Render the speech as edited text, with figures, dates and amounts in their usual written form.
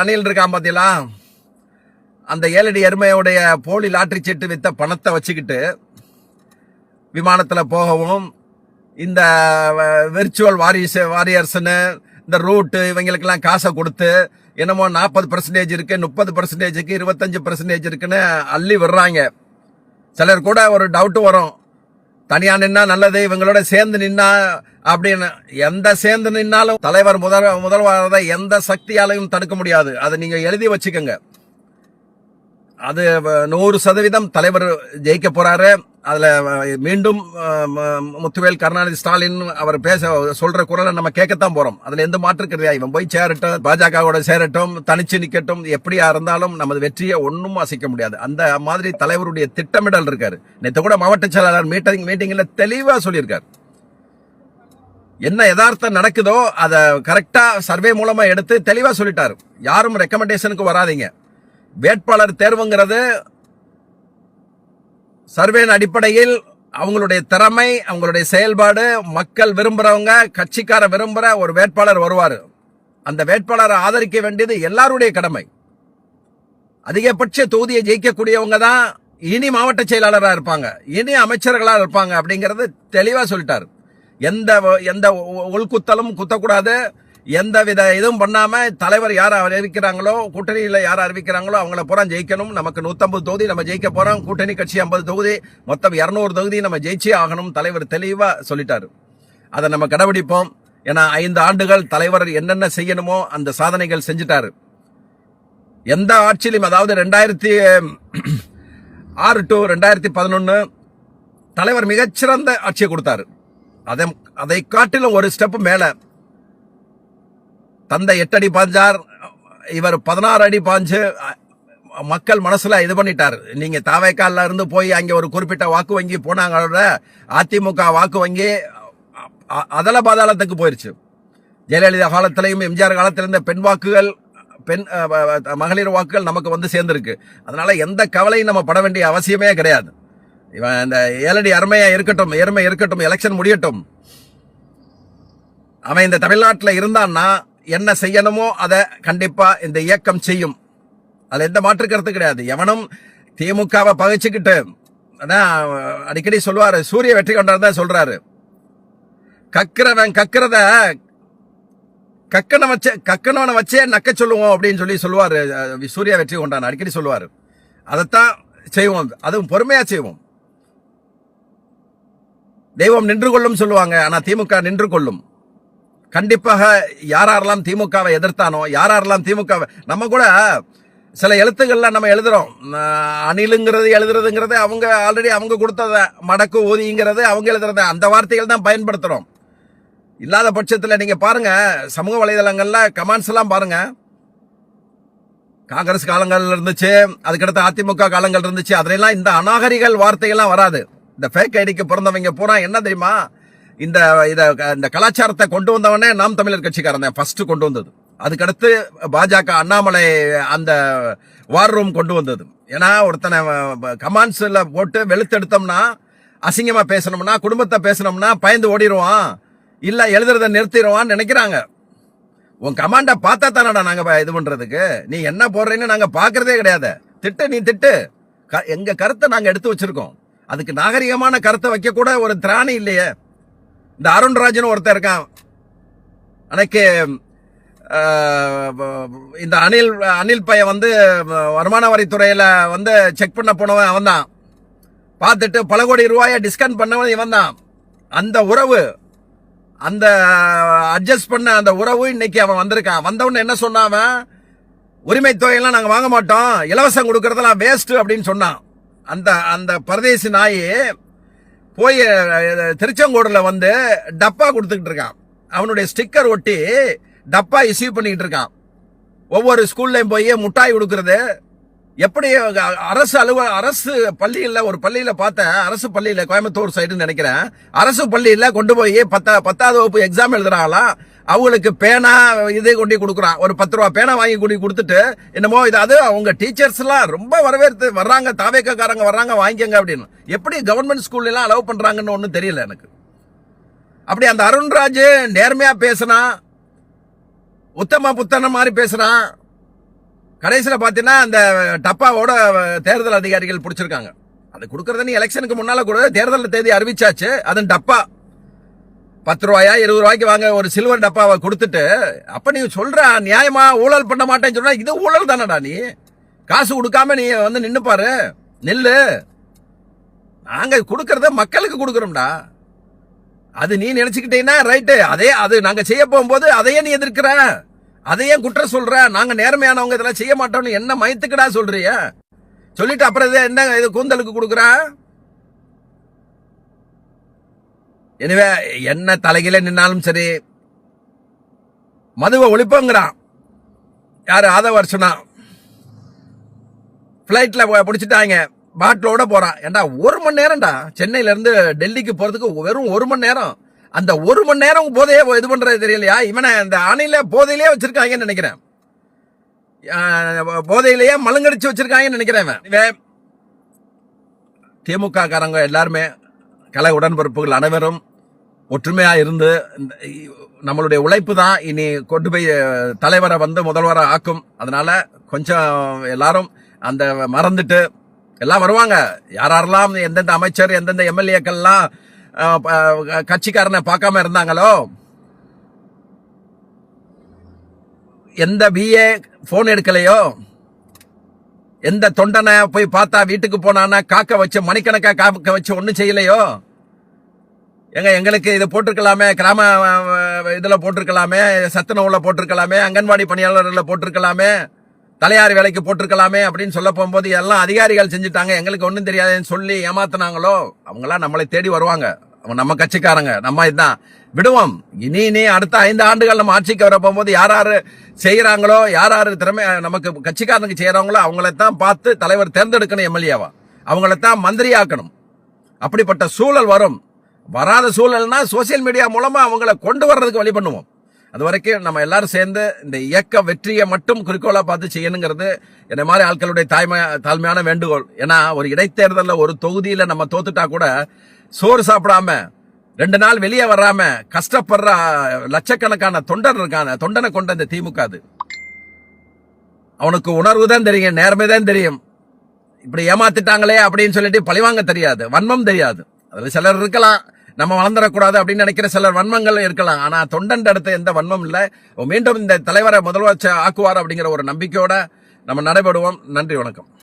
அணில் இருக்கான் பாத்தீங்களா, அந்த 7 அடி எருமையுடைய போலி லாட்டரி சீட்டு வித்த பணத்தை வச்சுக்கிட்டு விமானத்துல போகவும், இந்த விர்ச்சுவல் வாரியர்ஸ்னு இந்த ரூட் இவங்களுக்கெல்லாம் காசை கொடுத்து என்னமோ 40% இருக்கு, 30% 25% இருக்குன்னு அள்ளி விடுறாங்க. சிலர் கூட ஒரு டவுட் வரும், தனியா நின்னா நல்லது, இவங்களோட சேர்ந்து நின்னா அப்படின்னு. எந்த சேர்ந்து நின்னாலும் தலைவர் முதல்வராத எந்த சக்தியாலையும் தடுக்க முடியாது. அதை நீங்க எழுதி வச்சுக்கோங்க. அது 100% தலைவர் ஜெயிக்க போறாரு. அதுல மீண்டும் முத்துவேல் கருணாநிதி ஸ்டாலின் அவர் சொல்ற குரலை நம்ம கேட்கத்தான் போறோம். அதுல எந்த மாற்று கிடையாது. இவன் போய் சேரட்டும், பாஜகவோட சேரட்டும், தனிச்சு நிக்கட்டும், எப்படியா இருந்தாலும் நமது வெற்றியை ஒன்னும் அசைக்க முடியாது. அந்த மாதிரி தலைவருடைய திட்டமிடல் இருக்காரு. நேற்று கூட மாவட்ட செயலாளர் மீட்டிங்ல தெளிவா சொல்லியிருக்காரு. என்ன யதார்த்தம் நடக்குதோ அதை கரெக்டா சர்வே மூலமா எடுத்து தெளிவா சொல்லிட்டாரு. யாரும் ரெக்கமெண்டேஷனுக்கு வராதீங்க. வேட்பாளர் தேர்வுங்கிறது சர்வேன் அடிப்படையில் அவங்களுடைய திறமை, அவங்களுடைய செயல்பாடு, மக்கள் விரும்புறவங்க, கட்சிக்கார விரும்புற ஒரு வேட்பாளர் வருவாரு. அந்த வேட்பாளரை ஆதரிக்க வேண்டியது எல்லாருடைய கடமை. அதிகபட்ச தொகுதியை ஜெயிக்கக்கூடியவங்க தான் இனி மாவட்ட செயலாளரா இருப்பாங்க, இனி அமைச்சர்களா இருப்பாங்க அப்படிங்கறது தெளிவா சொல்லிட்டாரு. எந்த உள்குத்தலும் குத்தக்கூடாது. எந்த வித இதுவும் பண்ணாம தலைவர் யார் அறிவிக்கிறாங்களோ, கூட்டணியில யார் அறிவிக்கிறாங்களோ அவங்கள பூரா ஜெயிக்கணும். நமக்கு 150 தொகுதி நம்ம ஜெயிக்க போறோம். கூட்டணி கட்சி 50 தொகுதி, மொத்தம் 200 தொகுதி நம்ம ஜெயிச்சே ஆகணும். தலைவர் தெளிவா சொல்லிட்டாரு. அதை நம்ம கடைபிடிப்போம். ஏன்னா 5 ஆண்டுகள் தலைவர் என்னென்ன செய்யணுமோ அந்த சாதனைகள் செஞ்சுட்டாரு. எந்த ஆட்சியிலும், அதாவது 2006 to 2011 தலைவர் மிகச்சிறந்த ஆட்சியை கொடுத்தாரு. அதை காட்டிலும் ஒரு ஸ்டெப் மேல தந்தை 8 அடி பாஞ்சார், இவர் 16 அடி பாஞ்சு மக்கள் மனசுல இது பண்ணிட்டாரு. நீங்க தாவைக்கால இருந்து போய் அங்க ஒரு குறிப்பிட்ட வாக்கு வங்கி போனாங்களோட அதிமுக வாக்கு வங்கி அதல பாதாளத்துக்கு போயிருச்சு. ஜெயலலிதா காலத்திலையும் எம்ஜிஆர் காலத்தில இருந்த மகளிர் வாக்குகள் நமக்கு வந்து சேர்ந்திருக்கு. அதனால எந்த கவலையும் நம்ம பட வேண்டிய அவசியமே கிடையாது. இவன் இந்த 7 அடி எருமை இருக்கட்டும், எலெக்ஷன் முடியட்டும். அவன் இந்த தமிழ்நாட்டில் இருந்தான்னா என்ன செய்யணுமோ அதை கண்டிப்பா இந்த இயக்கம் செய்யும். அதுல எந்த மாற்று கருத்து கிடையாது. எவனும் திமுகவை பகைச்சுக்கிட்டு அடிக்கடி சொல்லுவாரு, சூரிய வெற்றி கொண்டாதான் சொல்றாரு. கக்கிறத கக்கனவனை வச்சே நக்க சொல்லுவோம் அப்படின்னு சொல்லுவாரு. சூரிய வெற்றி கொண்டான் அடிக்கடி சொல்லுவாரு. அதைத்தான் செய்வோம், அதுவும் பொறுமையா செய்வோம். தெய்வம் நின்று கொள்ளும் சொல்லுவாங்க, ஆனா திமுக நின்று கொள்ளும். கண்டிப்பாக யாரெல்லாம் திமுகவை எதிர்த்தானோ, யாரெல்லாம் திமுக, நம்ம கூட சில எழுத்துக்கள்லாம் நம்ம எழுதுறோம். எழுதுறதுங்கிறது அவங்க ஆல்ரெடி அவங்க கொடுத்தத, மடக்கு ஊதிங்கிறது அவங்க எழுதுறத, அந்த வார்த்தைகள் தான் பயன்படுத்துறோம். இல்லாத பட்சத்தில் நீங்க பாருங்க, சமூக வலைதளங்கள்ல கமெண்ட்ஸ் எல்லாம் பாருங்க. காங்கிரஸ் காலங்கள் இருந்துச்சு, அதுக்கடுத்து அதிமுக காலங்கள் இருந்துச்சு. அதுல இந்த அநாகரிகள் வார்த்தைகள்லாம் வராது. இந்த ஃபேக் ஐடிக்கு பிறந்தவங்க பூரா என்ன தெரியுமா, இந்த கலாச்சாரத்தை கொண்டு வந்தவனே நாம் தமிழர் கட்சிக்காரன் ஃபர்ஸ்ட் கொண்டு வந்தது. அதுக்கடுத்து பாஜக அண்ணாமலை அந்த வார் ரூம் கொண்டு வந்தது. ஏன்னா ஒருத்தனை கமாண்ட்ஸ்ல போட்டு வெளுத்தெடுத்தோம்னா, அசிங்கமா பேசணும்னா, குடும்பத்தை பேசணும்னா பயந்து ஓடிடுவான், இல்ல எழுதுறத நிறுத்திடுவான்னு நினைக்கிறாங்க. உன் கமாண்ட பார்த்தா தானடா நாங்க இது பண்றதுக்கு. நீ என்ன போடுறீன்னு நாங்க பாக்குறதே கிடையாது. நீ திட்டு, எங்க கருத்தை நாங்க எடுத்து வச்சிருக்கோம். அதுக்கு நாகரிகமான கருத்தை வைக்க கூட ஒரு திராணி இல்லையே. இந்த அருண்ராஜன் ஒருத்தர் இருக்கான். அன்னைக்கு இந்த அனில் பையன் வந்து வருமான வரித்துறையில வந்து செக் பண்ண போனவன் அவன் தான். பார்த்துட்டு பல கோடி ரூபாயை டிஸ்கவுண்ட் பண்ணவன் இவன் தான். அந்த உறவு, அந்த அட்ஜஸ்ட் பண்ண அந்த உறவு இன்னைக்கு அவன் வந்திருக்கான். வந்தவன் என்ன சொன்னான், உரிமை தொகையெல்லாம் நாங்க வாங்க மாட்டோம், இலவசம் கொடுக்கறதெல்லாம் வேஸ்ட் அப்படின்னு சொன்னான். அந்த பரதேசி நாய் போய் திருச்செங்கோடுல வந்து டப்பா கொடுத்துக்கிட்டு இருக்கான். அவனுடைய ஸ்டிக்கர் ஒட்டி டப்பா இஷ்யூ பண்ணிட்டு இருக்கான். ஒவ்வொரு ஸ்கூல்லையும் போய் முட்டாய் கொடுக்கறது. எப்படி அரசு பள்ளியில, ஒரு பள்ளியில பார்த்தேன், அரசு பள்ளியில, கோயம்புத்தூர் சைடுன்னு நினைக்கிறேன், அரசு பள்ளியில கொண்டு போய் 10ஆவது வகுப்பு எக்ஸாம் எழுதுறாங்களாம். அவங்களுக்கு பேனா இதே கொண்டு கொடுக்குறான். ஒரு 10 ரூபா பேனா வாங்கி கொடுத்துட்டு என்னமோ அது அவங்க டீச்சர்ஸ் எல்லாம் ரொம்ப வரவேற்று வர்றாங்க, தாவேக்காரங்க வர்றாங்க, வாங்கிக்கங்க அப்படின்னு. எப்படி கவர்மெண்ட் ஸ்கூல்ல எல்லாம் அலோவ் பண்றாங்கன்னு ஒன்னும் தெரியல எனக்கு. அப்படி அந்த அருண்ராஜ் நேர்மையா பேசினா, உத்தம புத்தன மாதிரி பேசுறான். கடைசியில் பார்த்தீங்கன்னா அந்த டப்பாவோட தேர்தல் அதிகாரிகள் பிடிச்சிருக்காங்க. அது கொடுக்கறத நீ எலெக்ஷனுக்கு முன்னால கூட தேர்தல் தேதி அறிவிச்சாச்சு. அதன் டப்பா 10 ரூபாயா 20 ரூபாய்க்கு வாங்க ஒரு சில்வர் டப்பாவை கொடுத்துட்டு, அப்ப நீ சொல்ற நியாயமா ஊழல் பண்ண மாட்டேன்னு சொன்னா இது ஊழல் தானடா. நீ காசு கொடுக்காம நீ வந்து நின்னு பாரு, நெல்லு. நாங்க கொடுக்கறத மக்களுக்கு கொடுக்கறோம்டா. அது நீ நினைச்சுக்கிட்டீங்கன்னா ரைட்டு. அது நாங்க செய்ய போகும்போது அதையே நீ எதிர்க்கிற, அதையே குற்றம் சொல்ற. நாங்க நேர்மையானவங்க இதெல்லாம் செய்ய மாட்டோம்னு என்ன மயத்துக்குடா சொல்றிய? சொல்லிட்டு அப்புறம் என்ன இது கூந்தலுக்கு கொடுக்குற? எனவே என்ன தலைகில நின்னாலும் சரி, மதுவை ஒழிப்போங்கிறான் யாரு ஆதவர்ஷனா. பிளைட்ல பிடிச்சிட்டாங்க, பாட்டிலோட போறான். ஏண்டா 1 மணி நேரம்டா, சென்னையில இருந்து டெல்லிக்கு போறதுக்கு வெறும் 1 மணி நேரம். அந்த 1 மணி நேரம் போதையே இது பண்றது தெரியலையா? இவனை இந்த ஆணையில போதையிலே வச்சிருக்காங்கன்னு நினைக்கிறேன். போதையிலேயே மலங்கடிச்சு வச்சிருக்காங்கன்னு நினைக்கிறேன். திமுக காரங்க எல்லாருமே, கலை உடன்பிறப்புகள் அனைவரும் ஒற்றுமையா இருந்து, நம்மளுடைய உழைப்பு தான் இனி கொண்டு போய் தலைவரை வந்து முதல்வரை ஆக்கும். அதனால கொஞ்சம் எல்லாரும் அந்த மறந்துட்டு எல்லாம் வருவாங்க. யாரெல்லாம் எந்தெந்த அமைச்சர் எந்தெந்த எம்எல்ஏக்கள்லாம் கட்சிக்காரனை பார்க்காம இருந்தாங்களோ, எந்த பிஏ போன் எடுக்கலையோ, எந்த தொண்டனை போய் பார்த்தா வீட்டுக்கு போனானா காக்க வச்சு மணிக்கணக்கா காக்க வச்சு ஒன்னும் செய்யலையோ, எங்களுக்கு இது போட்டிருக்கலாமே, கிராம இதுல போட்டிருக்கலாமே, சத்துணவுல போட்டிருக்கலாமே, அங்கன்வாடி பணியாளர்ல போட்டிருக்கலாமே, தலையாரி வேலைக்கு போட்டிருக்கலாமே அப்படின்னு சொல்ல போகும்போது எல்லாம் அதிகாரிகள் செஞ்சுட்டாங்க, எங்களுக்கு ஒன்றும் தெரியாதுன்னு சொல்லி ஏமாத்தினாங்களோ, அவங்களாம் நம்மளை தேடி வருவாங்க. அவங்க நம்ம கட்சிக்காரங்க. நம்ம இதுதான் விடுவோம். இனி அடுத்த 5 ஆண்டுகள் நம்ம ஆட்சிக்கு வர போகும்போது யாரு செய்யறாங்களோ, யாரு திறமை நமக்கு கட்சிக்காரனுக்கு செய்யறாங்களோ அவங்களைத்தான் பார்த்து தலைவர் தேர்ந்தெடுக்கணும். எம்எல்ஏவா அவங்களைத்தான் மந்திரியாக்கணும். அப்படிப்பட்ட சூழல் வரும். வராத சூழல்னா சோசியல் மீடியா மூலமா அவங்களை கொண்டு வர்றதுக்கு வழி பண்ணுவோம். அது வரைக்கும் நம்ம எல்லாரும் சேர்ந்து இந்த இயக்க வெற்றியை மட்டும் குறிக்கோளா பார்த்து செய்யணுங்கிறது என்ன மாதிரி ஆட்களுடைய தாழ்மையான வேண்டுகோள். ஏன்னா ஒரு இடைத்தேர்தலில் ஒரு தொகுதியில நம்ம தோத்துட்டா கூட சோறு சாப்பிடாம 2 நாள் வெளியே வராம கஷ்டப்படுற லட்சக்கணக்கான தொண்டர் இருக்கான. தொண்டனை கொண்ட இந்த திமுக அது. அவனுக்கு உணர்வு தான் தெரியும், நேர்மை தான் தெரியும். இப்படி ஏமாத்திட்டாங்களே அப்படின்னு சொல்லிட்டு பழிவாங்க தெரியாது, வன்மம் தெரியாது. அதுல சிலர் இருக்கலாம், நம்ம வளர்ந்துடக்கூடாது அப்படின்னு நினைக்கிற சிலர் வன்மங்கள் இருக்கலாம். ஆனா தொண்டன் அடுத்த எந்த வன்மம் இல்லை. மீண்டும் இந்த தலைவரை முதல்வர் ஆக்குவார் அப்படிங்கிற ஒரு நம்பிக்கையோட நம்ம நடைபெறுவோம். நன்றி, வணக்கம்.